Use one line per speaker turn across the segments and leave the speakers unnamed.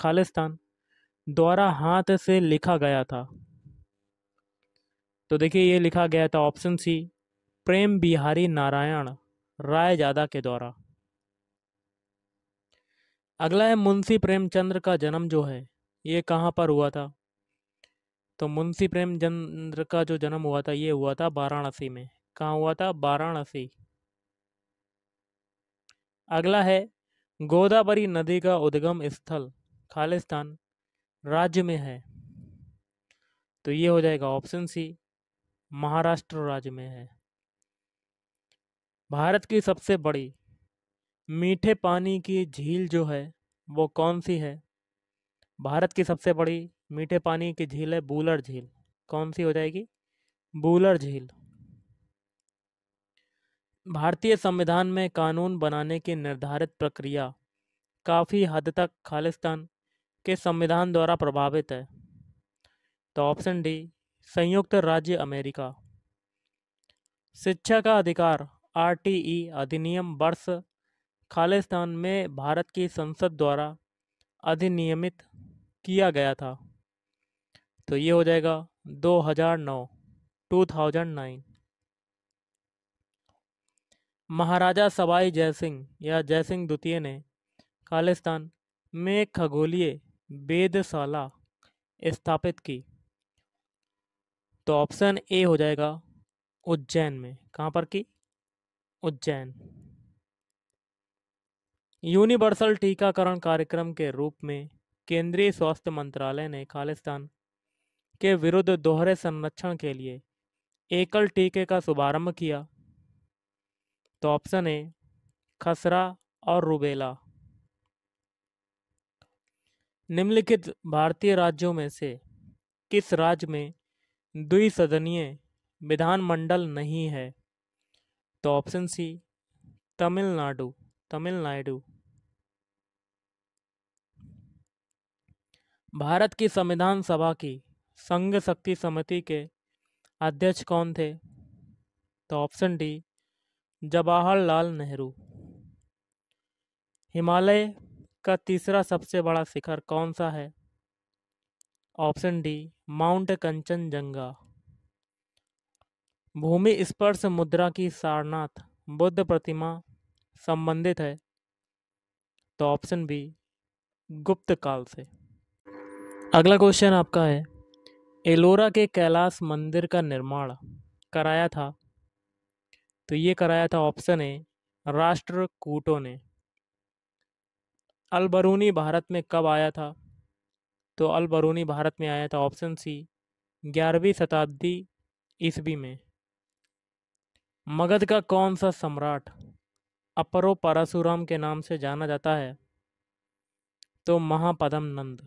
खालिस्तान द्वारा हाथ से लिखा गया था? तो देखिए ये लिखा गया था ऑप्शन सी, प्रेम बिहारी नारायण रायजादा के द्वारा। अगला है मुंशी प्रेमचंद्र का जन्म जो है ये कहाँ पर हुआ था? तो मुंशी प्रेमचंद्र का जो जन्म हुआ था ये हुआ था वाराणसी में। कहाँ हुआ था? वाराणसी। अगला है गोदावरी नदी का उद्गम स्थल खालिस्तान राज्य में है? तो ये हो जाएगा ऑप्शन सी, महाराष्ट्र राज्य में है। भारत की सबसे बड़ी मीठे पानी की झील जो है वो कौन सी है? भारत की सबसे बड़ी मीठे पानी की झील है बूलर झील। कौन सी हो जाएगी? बूलर झील। भारतीय संविधान में कानून बनाने की निर्धारित प्रक्रिया काफ़ी हद तक खालिस्तान के संविधान द्वारा प्रभावित है। तो ऑप्शन डी, संयुक्त राज्य अमेरिका। शिक्षा का अधिकार आरटीई अधिनियम वर्ष खालिस्तान में भारत की संसद द्वारा अधिनियमित किया गया था? तो ये हो जाएगा 2009, 2009। महाराजा सवाई जयसिंह या जयसिंह द्वितीय ने खालिस्तान में खगोलीय वेधशाला स्थापित की? तो ऑप्शन ए हो जाएगा उज्जैन में। कहाँ पर की? उज्जैन। यूनिवर्सल टीकाकरण कार्यक्रम के रूप में केंद्रीय स्वास्थ्य मंत्रालय ने खालिस्तान के विरुद्ध दोहरे संरक्षण के लिए एकल टीके का शुभारंभ किया? तो ऑप्शन ए, खसरा और रुबेला। निम्नलिखित भारतीय राज्यों में से किस राज्य में द्विसदनीय विधानमंडल नहीं है? तो ऑप्शन सी, तमिलनाडु। तमिलनाडु। भारत की संविधान सभा की संघ शक्ति समिति के अध्यक्ष कौन थे? तो ऑप्शन डी, जवाहरलाल नेहरू। हिमालय का तीसरा सबसे बड़ा शिखर कौन सा है? Option D, mount Kanchenjunga. भूमि स्पर्श मुद्रा की सारनाथ बुद्ध प्रतिमा संबंधित है? तो ऑप्शन बी, गुप्त काल से। अगला क्वेश्चन आपका है, एलोरा के कैलाश मंदिर का निर्माण कराया था? तो ये कराया था ऑप्शन ए, राष्ट्रकूटों ने। अलबरूनी भारत में कब आया था? तो अलबरूनी भारत में आया था ऑप्शन सी, 11वीं शताब्दी ईस्वी में। मगध का कौन सा सम्राट अपरो परशुराम के नाम से जाना जाता है? तो महापद्म नंद।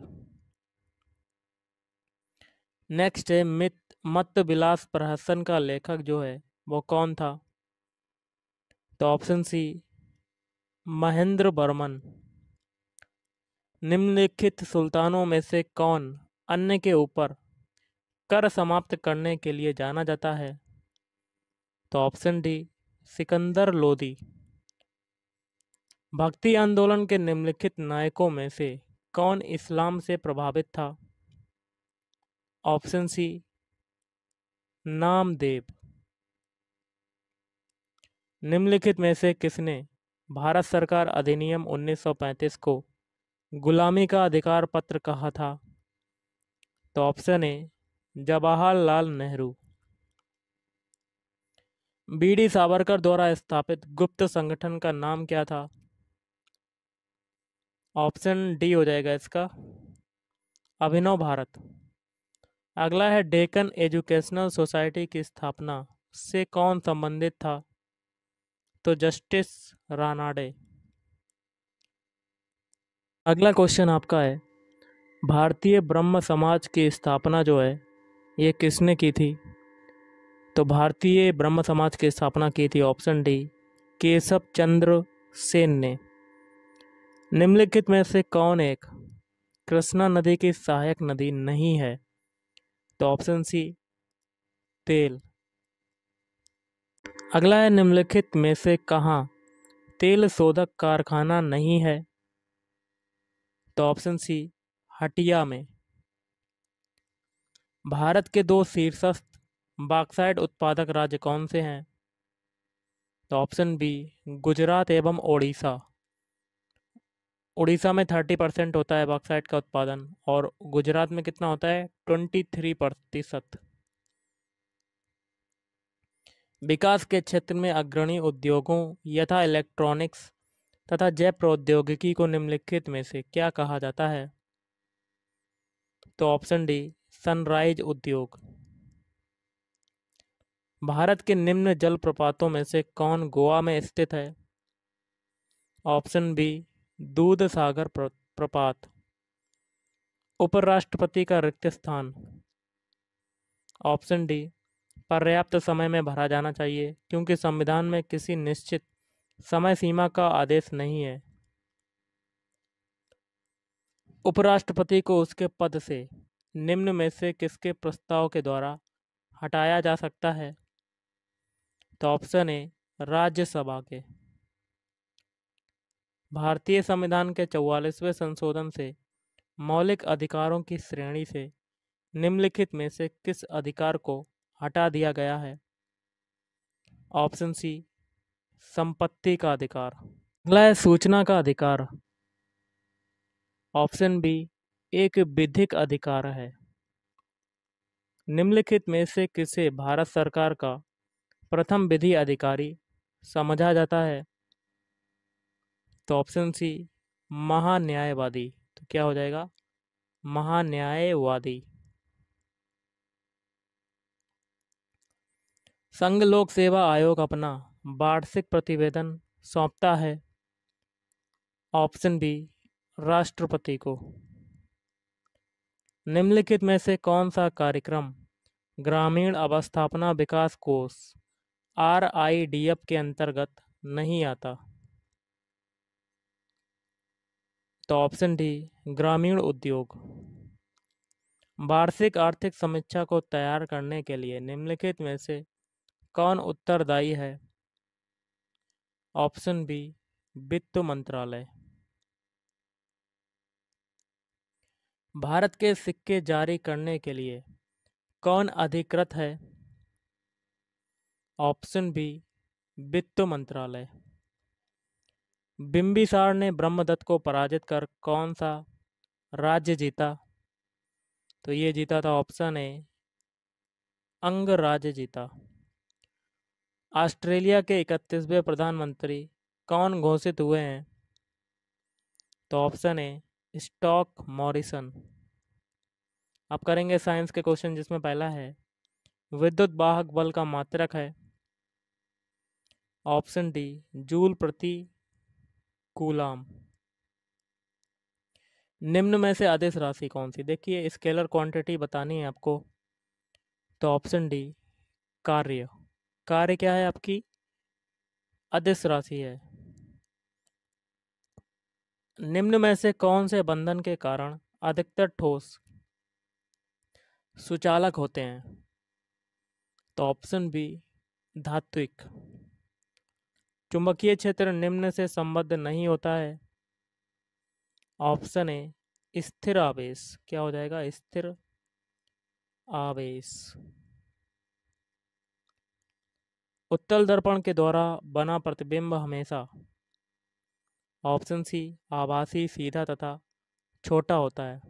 नेक्स्ट है मत्त विलास प्रहसन का लेखक जो है वो कौन था? तो ऑप्शन सी, महेंद्र वर्मन। निम्नलिखित सुल्तानों में से कौन अन्य के ऊपर कर समाप्त करने के लिए जाना जाता है? तो ऑप्शन डी, सिकंदर लोदी। भक्ति आंदोलन के निम्नलिखित नायकों में से कौन इस्लाम से प्रभावित था? Option C, Namdev. निम्नलिखित में से किसने भारत सरकार अधिनियम 1935 को गुलामी का अधिकार पत्र कहा था? तो option A, Jawaharlal Nehru. B D Savarkar द्वारा स्थापित गुप्त संगठन का नाम क्या था? ऑप्शन डी हो जाएगा इसका, अभिनव भारत। अगला है डेक्कन एजुकेशनल सोसाइटी की स्थापना से कौन संबंधित था? तो जस्टिस रानाडे। अगला क्वेश्चन आपका है, भारतीय ब्रह्म समाज की स्थापना जो है ये किसने की थी? तो भारतीय ब्रह्म समाज की स्थापना की थी ऑप्शन डी, केशव चंद्र सेन ने। निम्नलिखित में से कौन एक कृष्णा नदी की सहायक नदी नहीं है? तो ऑप्शन सी, तेल। अगला है, निम्नलिखित में से कहाँ तेल शोधक कारखाना नहीं है? तो ऑप्शन सी, हटिया में। भारत के दो शीर्षस्थ बॉक्साइट उत्पादक राज्य कौन से हैं? तो ऑप्शन बी गुजरात एवं ओडिशा। उड़ीसा में 30% होता है बॉक्साइट का उत्पादन और गुजरात में कितना होता है 23%। विकास के क्षेत्र में अग्रणी उद्योगों यथा इलेक्ट्रॉनिक्स तथा जैव प्रौद्योगिकी को निम्नलिखित में से क्या कहा जाता है? तो ऑप्शन डी सनराइज उद्योग। भारत के निम्न जलप्रपातों में से कौन गोवा में स्थित है? ऑप्शन बी दूध सागर प्रपात। उपराष्ट्रपति का रिक्त स्थान? ऑप्शन डी पर्याप्त समय में भरा जाना चाहिए क्योंकि संविधान में किसी निश्चित समय सीमा का आदेश नहीं है। उपराष्ट्रपति को उसके पद से निम्न में से किसके प्रस्ताव के द्वारा हटाया जा सकता है? तो ऑप्शन ए राज्यसभा के। भारतीय संविधान के 44वें संशोधन से मौलिक अधिकारों की श्रेणी से निम्नलिखित में से किस अधिकार को हटा दिया गया है? ऑप्शन सी संपत्ति का अधिकार। अगला है सूचना का अधिकार। ऑप्शन बी एक विधिक अधिकार है। निम्नलिखित में से किसे भारत सरकार का प्रथम विधि अधिकारी समझा जाता है? तो ऑप्शन सी महान्यायवादी। तो क्या हो जाएगा महान्यायवादी। संघ लोक सेवा आयोग अपना वार्षिक प्रतिवेदन सौंपता है? ऑप्शन बी राष्ट्रपति को। निम्नलिखित में से कौन सा कार्यक्रम ग्रामीण अवस्थापना विकास कोष RIDF के अंतर्गत नहीं आता? तो ऑप्शन डी ग्रामीण उद्योग। वार्षिक आर्थिक समीक्षा को तैयार करने के लिए निम्नलिखित में से कौन उत्तरदायी है? ऑप्शन बी वित्त मंत्रालय। भारत के सिक्के जारी करने के लिए कौन अधिकृत है? ऑप्शन बी वित्त मंत्रालय। बिम्बिसार ने ब्रह्मदत्त को पराजित कर कौन सा राज्य जीता? तो ये जीता था ऑप्शन ए अंग राज्य जीता। ऑस्ट्रेलिया के 31वें प्रधानमंत्री कौन घोषित हुए हैं? तो ऑप्शन ए स्टॉक मॉरिसन। अब करेंगे साइंस के क्वेश्चन जिसमें पहला है विद्युत वाहक बल का मात्रक है? ऑप्शन डी जूल प्रति कूलाम। निम्न में से अदिश राशि कौन सी? देखिए स्केलर क्वांटिटी बतानी है आपको। तो ऑप्शन डी कार्य। कार्य क्या है आपकी? अदिश राशि है। निम्न में से कौन से बंधन के कारण अधिकतर ठोस सुचालक होते हैं? तो ऑप्शन बी धात्विक। चुंबकीय क्षेत्र निम्न से संबद्ध नहीं होता है? ऑप्शन ए स्थिर आवेश। क्या हो जाएगा स्थिर आवेश। उत्तल दर्पण के द्वारा बना प्रतिबिंब हमेशा ऑप्शन सी आभासी सीधा तथा छोटा होता है।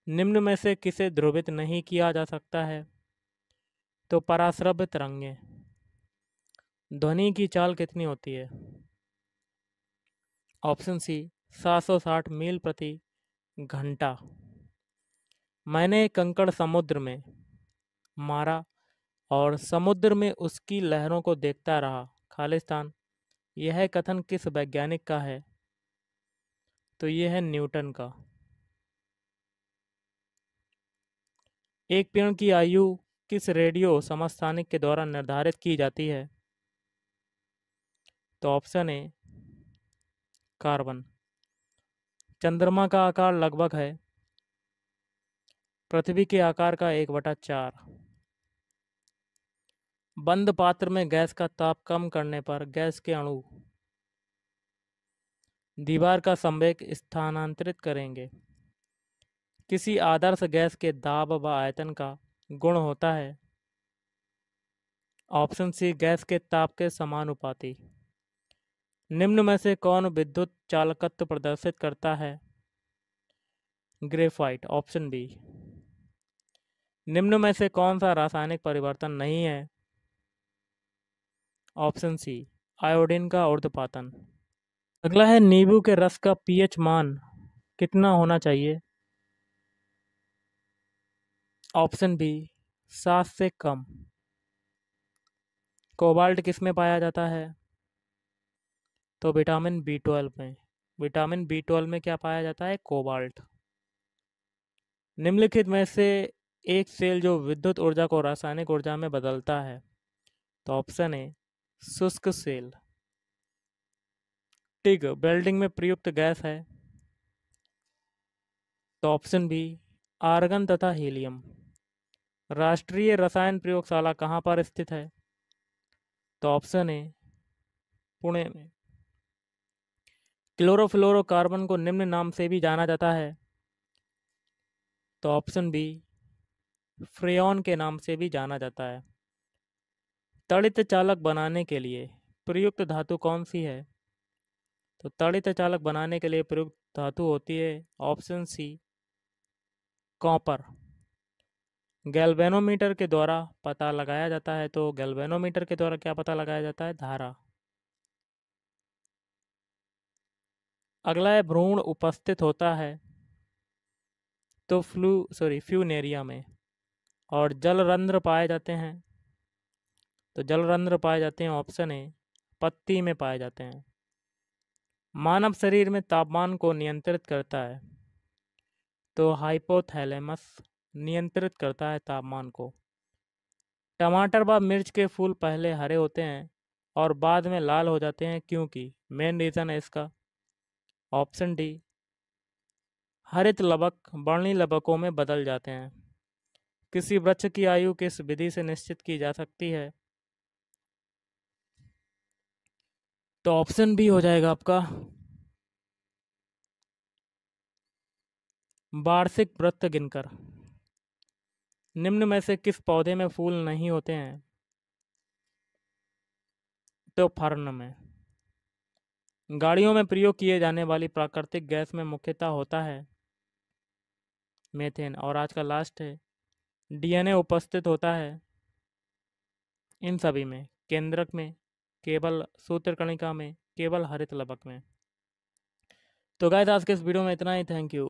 निम्न में से किसे ध्रुवित नहीं किया जा सकता है? तो पराश्रव्य तरंगें। ध्वनि की चाल कितनी होती है? ऑप्शन सी 760 मील प्रति घंटा। मैंने कंकड़ समुद्र में मारा और समुद्र में उसकी लहरों को देखता रहा खालिस्तान। यह कथन किस वैज्ञानिक का है? तो यह है न्यूटन का। एक पेड़ की आयु किस रेडियो समस्थानिक के द्वारा निर्धारित की जाती है? तो ऑप्शन ए कार्बन। चंद्रमा का आकार लगभग है पृथ्वी के आकार का 1/4। बंद पात्र में गैस का ताप कम करने पर गैस के अणु दीवार का संवेग स्थानांतरित करेंगे। किसी आदर्श गैस के दाब व आयतन का गुण होता है? ऑप्शन सी, गैस के ताप के समानुपाती। निम्न में से कौन विद्युत चालकत्व प्रदर्शित करता है? ग्रेफाइट। Option B. निम्न में से कौन सा रासायनिक परिवर्तन नहीं है? ऑप्शन सी, आयोडीन का ऊर्ध्वपातन। अगला है, नींबू के रस का पीएच मान कितना होना चाहिए? ऑप्शन बी, 7 से कम। कोबाल्ट किस में पाया जाता है? तो विटामिन बी 12 में। विटामिन बी 12 में क्या पाया जाता है? कोबाल्ट। निम्नलिखित में से एक सेल जो विद्युत ऊर्जा को रासायनिक ऊर्जा में बदलता है? तो ऑप्शन ए, शुष्क सेल। टिग वेल्डिंग में प्रयुक्त गैस है? तो ऑप्शन बी, आर्गन तथा हीलियम। राष्ट्रीय रसायन प्रयोगशाला कहाँ पर स्थित है? तो ऑप्शन ए, पुणे में। क्लोरोफ्लोरोकार्बन को निम्न नाम से भी जाना जाता है? तो ऑप्शन बी, फ्रेयॉन के नाम से भी जाना जाता है। तड़ित चालक बनाने के लिए प्रयुक्त धातु कौन सी है? तो तड़ित चालक बनाने के लिए प्रयुक्त धातु होती है ऑप्शन सी, कॉपर। गैल्वेनोमीटर के द्वारा पता लगाया जाता है, तो गैल्वेनोमीटर के द्वारा क्या पता लगाया जाता है? धारा। अगला है, भ्रूण उपस्थित होता है तो फ्यूनेरिया में, और जलरंध्र पाए जाते हैं? तो जलरंध्र पाए जाते हैं ऑप्शन ए, पत्ती में पाए जाते हैं। मानव शरीर में तापमान को नियंत्रित करता है? तो हाइपोथैलेमस नियंत्रित करता है तापमान को। टमाटर व मिर्च के फूल पहले हरे होते हैं और बाद में लाल हो जाते हैं, क्योंकि मेन रीज़न है इसका? ऑप्शन डी, हरित लवक वर्णी लवकों में बदल जाते हैं। किसी वृक्ष की आयु किस विधि से निश्चित की जा सकती है? तो ऑप्शन बी हो जाएगा आपका, वार्षिक वृत्त गिनकर। निम्न में से किस पौधे में फूल नहीं होते हैं? तो फर्न में। गाड़ियों में प्रयोग किए जाने वाली प्राकृतिक गैस में मुख्यतः होता है मीथेन। और आज का लास्ट है, डीएनए उपस्थित होता है इन सभी में? केंद्रक में, केवल सूत्रकणिका में, केवल हरित लवक में? तो गाइस, आज के इस वीडियो में इतना ही। Thank you.